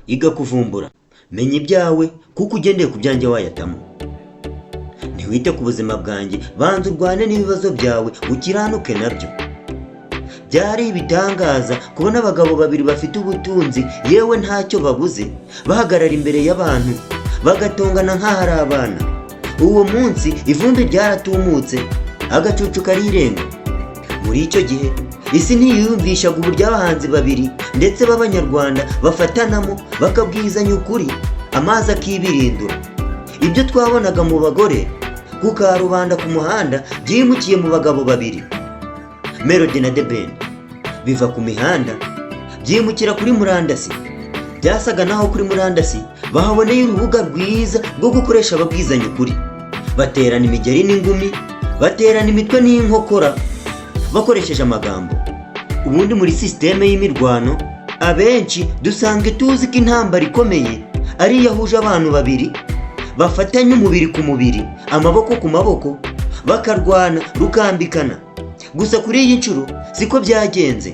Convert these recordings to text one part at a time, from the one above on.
iga kuvumbura, menya ibyawe kuko ugendeye ku byanjye wayatamo. Ntiwite ku buzima bwanjye, banza urwane n'ibibazo byawe ukiranuke nabyo. Byari ibitangaza kubona abagabo babiri bafite ubutunzi yewe ntacyo babuze bahagarara imbere y'abantu bagatongana nk'aho ari abana. Uwo munsi ivumbi ryaratumutse, agacucu karirenga. Muri icyo gihe isi ntiyiyumvishaga uburyo abahanzi babiri ndetse b'abanyarwanda bafatanamo bakabwizanya ukuri, amazi akibirindura. Ibyo twabonaga mu bagore ku karubanda ku muhanda byimukiye mu bagabo babiri, Melody na The Ben. Biva ku mihanda byimukira kuri murandasi. Byasaga naho kuri murandasi bahaboneye urubuga rwiza rwo gukoresha ababwizanya ukuri. Baterana imigeri n'ingumi, baterana imitwe n'inkokora bakoresheje amagambo. Ubundi muri sisiteme y'imirwano abenshi dusanzwe tuzi ko intambara ikomeye ari yahuje abantu babiri bafatanye umubiri ku mubiri, amaboko ku maboko, bakarwana rukambikana. Gusa kuri iyi nshuro siko byagenze.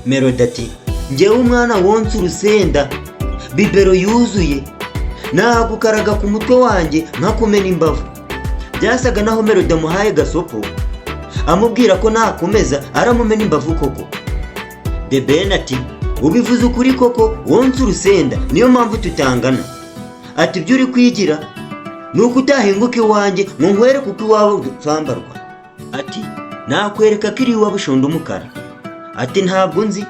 Melody ati, njyewe umwana wonsa urusenda, bibero yuzuye, nagukaraga ku mutwe wanjye nkakumena imbavu. Byasaga naho Melody amuhaye gasopo amubwira ko nakomeza aramumena imbavu koko. The Ben ati, ubivuze ukuri koko, wonsa urusenda niyo mpamvu tutangana. Ati, ibyo uri kwigira ni uko utahinguka iwanjye ngo nkwereke uko iwawe dupfambarwa. Ati, nakwereka ko iri iwawe ushonda umukara. Ati, ntabwo nzi,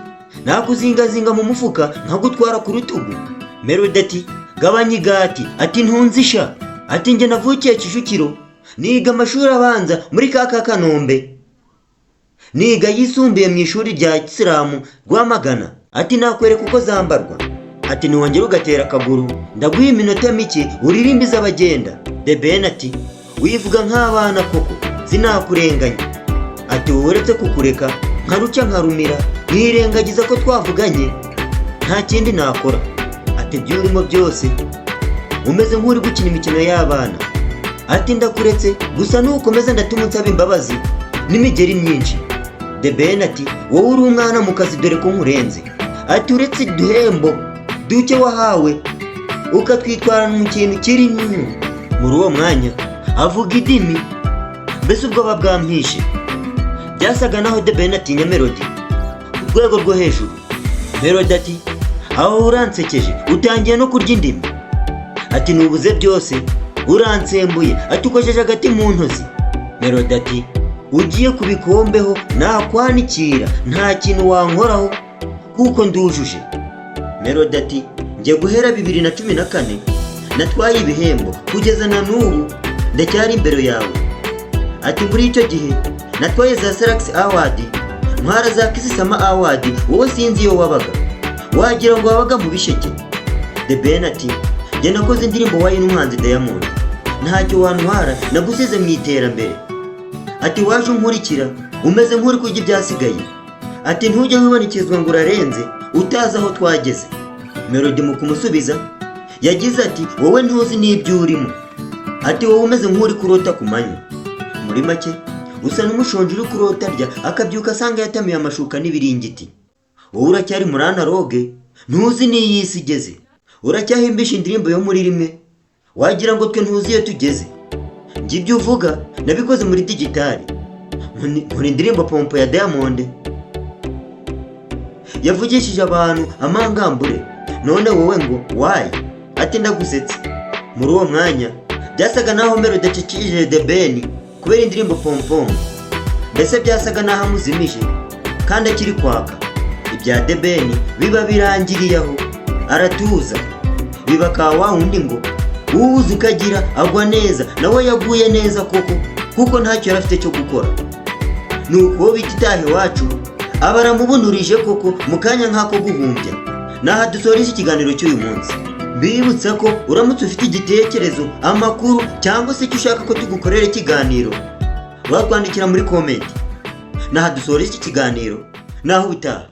nakuzingazinga mu mufuka nkagutwara ku rutugu. Melody ati, gabanya igati. Ati, ntunzisha. Ati, njye navukiye Kicukiro, niga amashuri abanza muri ka Kanombe, niga yisumbuye mu ishuri rya Kisilamu Rwamagana. Ati, nakwereka uko zambarwa. Ati, niwongera ugatera akaguru ndaguha iminota mike uririmba iz'abagenda. The Ben ati, wivuga nk'abana koko, sinakurenganya. Ati, wowe uretse kukureka nkaruca nkarumira nkirengagiza ko twavuganye, nta kindi nakora. Ati, ibyo urimo byose umeze nk'uri gukina imikino y'abana. Ati, ndakuretse gusa nukomeza ndatuma unsaba imbabazi n'imigeri myinshi. The Ben ati, wowe uri umwana mu kazi dore ko nkurenze. Ati, uretse duhembo duke wahawe ukatwitwarana mu kintu kiri nyunyu. Muri uwo mwanya avuga idimi, mbese ubwoba bwampishe. Byasaga naho The Ben atinya Melody ku rwego rwo hejuru. Melody ati, aho uransekeje utangiye no kurya indimi. Ati, nubuze byose uransembuye. Ati, ukojeje agati mu ntozi. Melody ati, ugiye kubikombeho nakwanikira nta kintu wankoraho kuko ndujuje. Melody ati, njye guhera 2014 natwaye ibihembo kugeza na n'ubu ndacyari imbere yawe. Ati, muri icyo gihe natwaye za Salax Award, ntwara za Kisama Award, wowe sinzi iyo wabaga, wagira ngo wabaga mu bisheke. The Ben ati, njye nakoze indirimbo wayi n'umuhanzi Diamond, ntacyo wantwara nagusize mu iterambere. Ati, waje unkurikira umeze nk'uri kurya ibyasigaye. Ati, ntujya wibonekezwa ngo urarenze utazi aho twageze. Melody mu kumusubiza yagize ati, wowe ntuzi n'ibyo urimo. Ati, wowe umeze nk'uri kurota ku manywa. Muri make usa n'umushonji uri kurota arya akabyuka asanga yatamiye amashuka n'ibiringiti. Wowe uracyari muri analogue, ntuzi n'iyi isi igeze. Uracyahimbisha indirimbo yo muri rimwe, wagira ngo twe ntuzi iyo tugeze. Njye ibyo uvuga nabikoze muri digitali. Muri indirimbo Pompo ya Diamond yavugishije abantu amangambure, none wowe ngo wayi. Ati, ndagusetse. Muri uwo mwanya byasaga naho Melody acikije The Ben kubera indirimbo Pompom, mbese byasaga naho amuzimije kandi akiri kwaka. Ibya The Ben biba birangiriye aho, aratuza. Biba ka wa wundi ngo uwuzi ukagira agwa neza, nawe yaguye neza koko kuko ntacyo yari afite cyo gukora. Nuko bita itahe iwacu aba aramubunurije koko mu kanya nk'ako guhumbya. Naha dusoreje ikiganiro cy'uyu munsi. Mbibutsa ko uramutse ufite igitekerezo, amakuru cyangwa se icyo ushaka ko tugukorera ikiganiro, wakwandikira muri comment. Naha dusoreje iki kiganiro, naho ubitaha.